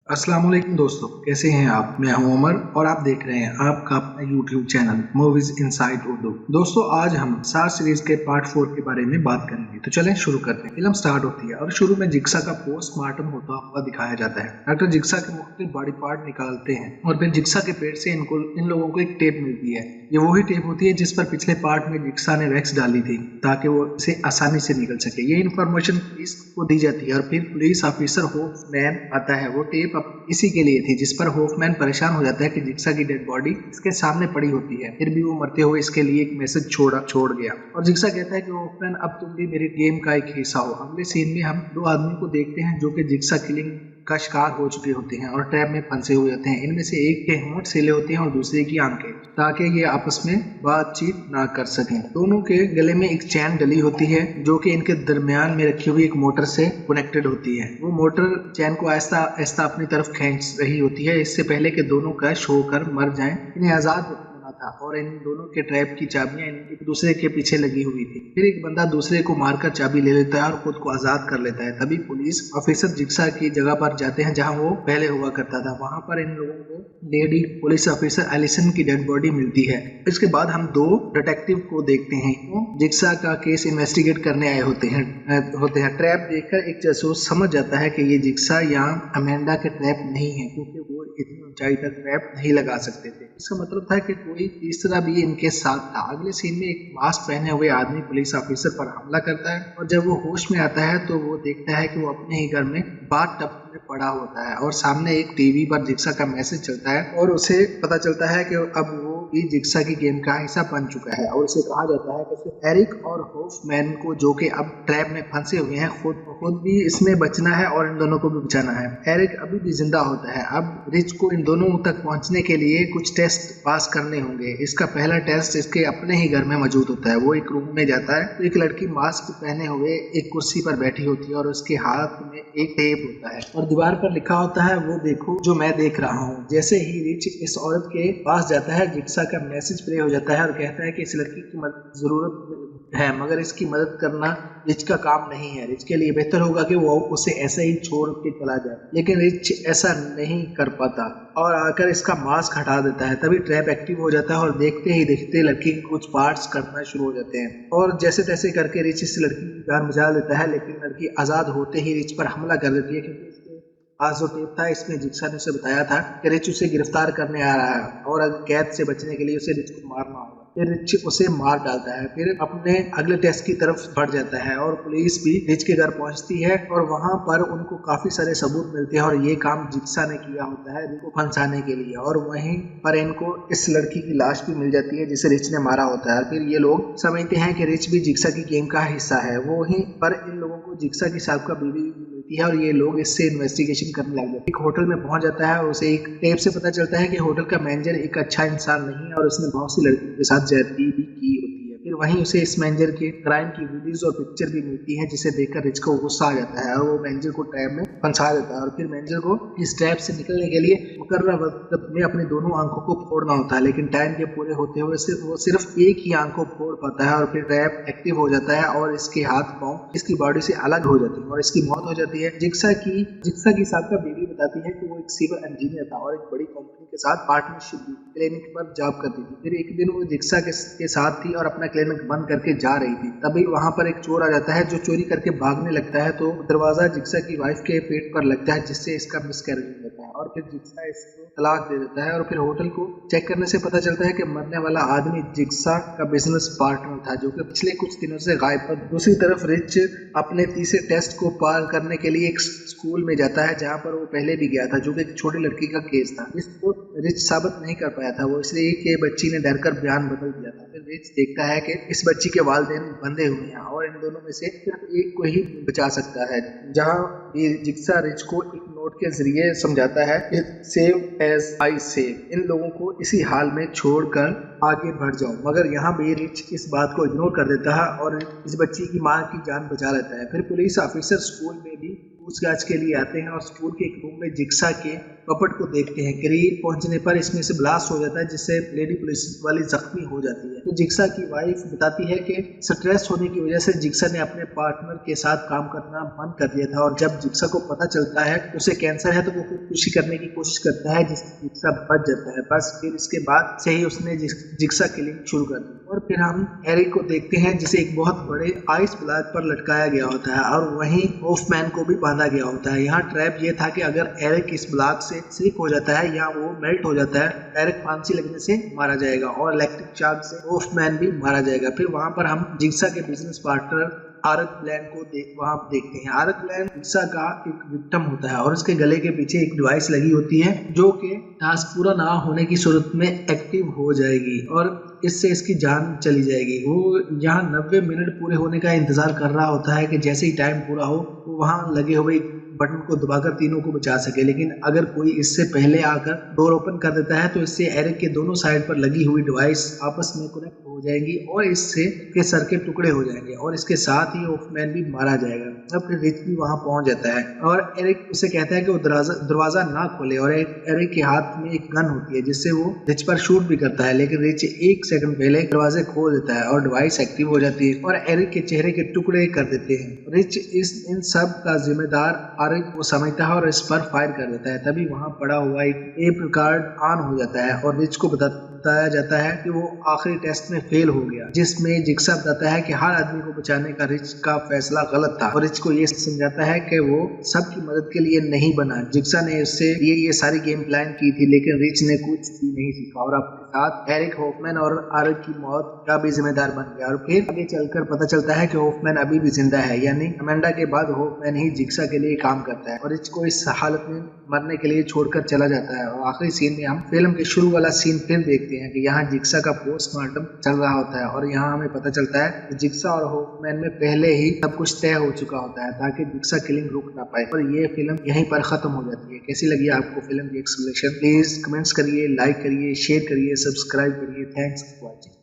अस्सलाम वालेकुम दोस्तों, कैसे हैं आप। मैं हूं उमर और आप देख रहे हैं आपका अपना YouTube channel movies inside Urdu. दोस्तों, आज हम सार सीरीज के पार्ट 4 के बारे में बात करेंगे। तो चलें शुरू करते हैं। फिल्म स्टार्ट होती है और शुरू में जिक्सा का पोस्टमार्टम होता हुआ दिखाया जाता है। डॉक्टर जिक्सा के मुख्तलिफ बॉडी पार्ट निकालते हैं और फिर जिक्सा के पेट से इन लोगों को एक टेप मिलती है। ये वही टेप होती है जिस पर पिछले पार्ट में जिक्सा ने वैक्स डाली थी ताकि वो इसे आसानी से निकल सके। ये इन्फॉर्मेशन पुलिस को दी जाती है और फिर पुलिस ऑफिसर होफमैन आता है। वो टेप इसी के लिए थी, जिस पर होफमैन परेशान हो जाता है कि जिक्सा की डेड बॉडी इसके सामने पड़ी होती है, फिर भी वो मरते हुए इसके लिए एक मैसेज छोड़ गया। और जिक्सा कहता है कि होफमैन, अब तुम भी मेरे गेम का एक हिस्सा हो। अगले सीन में हम दो आदमी को देखते हैं जो कि जिक्सा किलिंग का शिकार हो चुके होते हैं और ट्रैप में फंसे हुए होते हैं। इनमें से एक के होंठ सीले होते हैं और दूसरे की आंखें, ताकि ये आपस में बातचीत ना कर सकें। दोनों के गले में एक चैन डली होती है जो कि इनके दरमियान में रखी हुई एक मोटर से कनेक्टेड होती है। वो मोटर चैन को आहिस्ता आहिस्ता अपनी तरफ खींच रही होती है, इससे पहले कि दोनों क्रश होकर मर जाएं। इन्हें आजाद था और इन दोनों के ट्रैप की चाबियां एक दूसरे के पीछे लगी हुई थी। फिर एक बंदा दूसरे को मारकर चाबी ले लेता है और खुद को आजाद कर लेता है। तभी पुलिस ऑफिसर जिक्सा की जगह पर जाते हैं जहां वो पहले हुआ करता था। वहां पर इन लोगों को लेडी पुलिस ऑफिसर एलिसन की डेड बॉडी मिलती है। इसके बाद हम दो डिटेक्टिव को देखते हैं जो जिक्सा का केस इन्वेस्टिगेट करने आए होते हैं। ट्रैप देखकर एक जासूस समझ जाता है कि ये जिक्सा या अमेंडा के ट्रैप नहीं है, क्योंकि वो इतनी ऊंचाई तक ट्रैप नहीं लगा सकते थे। इसका मतलब था कि कोई तीसरा भी इनके साथ था। अगले सीन में एक मास्क पहने हुए आदमी पुलिस ऑफिसर पर हमला करता है और जब वो होश में आता है तो वो देखता है कि वो अपने ही घर में बाथ टब में पड़ा होता है और सामने एक टीवी पर जिक्सा का मैसेज चलता है और उसे पता चलता है कि अब वो भी जिक्सा की गेम का हिस्सा बन चुका है। और उसे कहा जाता है कि एरिक और होफमैन को, जो कि अब ट्रैप में फंसे हुए हैं, खुद भी इसमें बचना है और इन दोनों को भी बचाना है। एरिक अभी भी जिंदा होता है। अब रिच को इन दोनों तक पहुंचने के लिए कुछ टेस्ट पास करने होंगे। इसका पहला टेस्ट इसके अपने ही घर में मौजूद होता है। वो एक रूम में जाता है तो एक लड़की मास्क पहने हुए एक कुर्सी पर बैठी होती है और उसके हाथ में एक टेप होता है और दीवार पर लिखा होता है, वो देखो जो मैं देख रहा हूँ। जैसे ही रिच इस औरत के पास जाता है, जिक्सा का मैसेज प्ले हो जाता है और कहता है कि इस लड़की की जरूरत है, मगर इसकी मदद करना रिच का काम नहीं है। रिच के लिए बेहतर होगा कि वो उसे ऐसे ही छोड़ के चला जाए, लेकिन रिच ऐसा नहीं कर पाता और आकर इसका मास्क हटा देता है। तभी ट्रैप एक्टिव हो जाता है और देखते ही देखते लड़की के कुछ पार्ट्स कटना शुरू हो जाते हैं और जैसे तैसे करके रिच इस लड़की की जान बचा लेता है। लेकिन लड़की आजाद होते ही रिच पर हमला कर देती है, क्योंकि इसके पास जो टेप था इसमें जिक्सा ने उसे बताया था कि रिच उसे गिरफ्तार करने आ रहा है और अगर कैद से बचने के लिए उसे रिच को मारना होगा। फिर रिच उसे मार डालता है, फिर अपने अगले टेस्ट की तरफ बढ़ जाता है और पुलिस भी रिच के घर पहुंचती है और वहां पर उनको काफी सारे सबूत मिलते हैं और ये काम जिक्सा ने किया होता है इनको फंसाने के लिए। और वहीं पर इनको इस लड़की की लाश भी मिल जाती है जिसे रिच ने मारा होता है। फिर ये लोग समझते हैं कि रिच भी जिक्सा की गेम का हिस्सा है। वो वहीं पर इन लोगों को जिक्सा की साहब का बीवी मिलती है और ये लोग इससे इन्वेस्टिगेशन करने लग जाते हैं। एक होटल में पहुंच जाता है और उसे एक टेप से पता चलता है कि होटल का मैनेजर एक अच्छा इंसान नहीं है और उसने बहुत सी लड़कियों के साथ ज्यादती भी की होती है। फिर वहीं उसे इस मैनेजर के क्राइम की वीडियोस और पिक्चर भी मिलती है, जिसे देखकर रिच को गुस्सा आ जाता है और वो मैनेजर को ट्रैप में फंसा देता है। और फिर मैनेजर को इस ट्रैप से निकलने के लिए मुकर्रर वक्त में अपनी दोनों आंखों को फोड़ना होता है, लेकिन टाइम के पूरे होते हुए वो सिर्फ एक ही आंख को फोड़ पाता है और फिर ट्रैप एक्टिव हो जाता है और इसके हाथ पांव इसकी बॉडी से अलग हो जाती है और इसकी मौत हो जाती है। जिक्सा की साहब बीवी बताती है कि वो एक सिविल इंजीनियर था और एक बड़ी कंपनी के साथ पार्टनरशिप क्लिनिक पर जॉब करती थी। फिर एक दिन वो जिक्सा के साथ थी और अपना क्लिनिक बंद करके जा रही थी। तभी वहां पर एक चोर आ जाता है जो चोरी करके भागने लगता है तो दरवाजा जिक्सा की वाइफ के पेट पर लगता है, जिससे इसका मिसकैरेज हो जाता है और फिर जिक्सा इसको तलाक दे देता है। और फिर होटल को चेक करने से पता चलता है कि मरने वाला आदमी जिक्सा का बिजनेस पार्टनर था, जो कि पिछले कुछ दिनों से गायब था। दूसरी तरफ रिच अपने तीसरे टेस्ट को पार करने के लिए एक स्कूल में जाता है जहाँ पर वो पहले भी गया था, जो कि एक छोटी लड़की का केस था जिसको रिच साबित नहीं कर पाया था। वो इसलिए कि बच्ची ने डरकर बयान बदल दिया था। फिर रिच देखता है कि इस बच्ची के वालिदैन बंधे हुए हैं और इन दोनों में से सिर्फ एक को ही बचा सकता है। जहाँ जिक्सा रिच को एक नोट के जरिए समझाता है कि सेव एज आई सेव, इन लोगों को इसी हाल में छोड़कर आगे बढ़ जाओ। मगर यहाँ भी रिच इस बात को इग्नोर कर देता है और इस बच्ची की मां की जान बचा लेता है। फिर पुलिस ऑफिसर स्कूल में भी पूछताछ के लिए आते हैं और स्कूल के एक रूम में जिक्सा के पपट को देखते हैं। क्रेग पहुंचने पर इसमें से ब्लास्ट हो जाता है जिससे लेडी पुलिस वाली जख्मी हो जाती है। तो जिक्सा की वाइफ बताती है कि स्ट्रेस होने की वजह से जिक्सा ने अपने पार्टनर के साथ काम करना बंद कर दिया था और जब जिक्सा को पता चलता है कि उसे कैंसर है तो वो खुदकुशी करने की कोशिश करता है जिससे जिक्सा बच जाता है। बस फिर इसके बाद से ही उसने जिक्सा किलिंग शुरू कर दी। और फिर हम एरिक को देखते हैं जिसे एक बहुत बड़े आइस ब्लॉक पर लटकाया गया होता है और वहीं होफमैन को भी बांधा गया होता है। यहाँ ट्रैप ये था कि अगर एरिक इस ब्लॉक से स्लिप हो जाता है या वो मेल्ट हो जाता है, एरिक फांसी लगने से मारा जाएगा और इलेक्ट्रिक चार्ज से होफमैन भी मारा जाएगा। फिर वहां पर हम जिक्सा के बिजनेस पार्टनर आरक प्लान को वहां देखते हैं। आरक प्लान जिक्सा का एक विक्टिम होता है और उसके गले के पीछे एक डिवाइस लगी होती है जो कि टास्क पूरा ना होने की सूरत में एक्टिव हो जाएगी और इससे इसकी जान चली जाएगी। वो यहाँ 90 मिनट पूरे होने का इंतजार कर रहा होता है कि जैसे ही टाइम पूरा हो वो वहाँ लगे हुए बटन को दबाकर तीनों को बचा सके, लेकिन अगर कोई इससे पहले आकर डोर ओपन कर देता है तो इससे एरिक के दोनों साइड पर लगी हुई डिवाइस आपस में कनेक्ट हो जाएंगी और इससे के सर के टुकड़े हो जाएंगे और इसके साथ ही होफमैन भी मारा जाएगा। अब फिर रिच भी वहां पहुंच जाता है और एरिक उसे कहता है कि वो दरवाजा ना खोले और एरिक के हाथ में एक गन होती है जिससे वो रिच पर शूट भी करता है, लेकिन रिच 1 सेकंड पहले दरवाजे खोल देता है और डिवाइस एक्टिव हो जाती है और एरिक के चेहरे के टुकड़े कर देते हैं। रिच इन सब का जिम्मेदार आरिक को समझता है और इस पर फायर कर देता है। तभी वहां पड़ा हुआ एक एप कार्ड ऑन हो जाता है और रिच को बताया जाता है कि वो आखिरी टेस्ट में फेल हो गया, जिसमें जिक्सा बताता है कि हर आदमी को बचाने का रिच का फैसला गलत था और रिच को ये समझाता है कि वो सबकी मदद के लिए नहीं बना। जिक्सा ने उससे ये सारी गेम प्लान की थी, लेकिन रिच ने कुछ भी नहीं सीखा और अपने साथ एरिक होफमैन और आरिक की मौत का भी जिम्मेदार बन गया। और फिर आगे चलकर पता चलता है कि होफमैन अभी भी जिंदा है, यानी अमेंडा के बाद होफमैन ही जिक्सा के लिए काम करता है और रिच को इस हालत में मरने के लिए छोड़कर चला जाता है। और आखिरी सीन में हम फिल्म के शुरू वाला सीन फिर देखते हैं कि यहाँ जिक्सा का पोस्टमार्टम चल रहा होता है और यहाँ हमें पता चलता है कि जिक्सा और होफमैन में पहले ही सब कुछ तय हो चुका होता है ताकि जिक्सा किलिंग रुक ना पाए और ये फिल्म यहीं पर खत्म हो जाती है। कैसी लगी आपको फिल्म की एक्सप्लेनेशन? प्लीज कमेंट्स करिए, लाइक करिए, शेयर करिए, सब्सक्राइब करिए। Thanks for watching.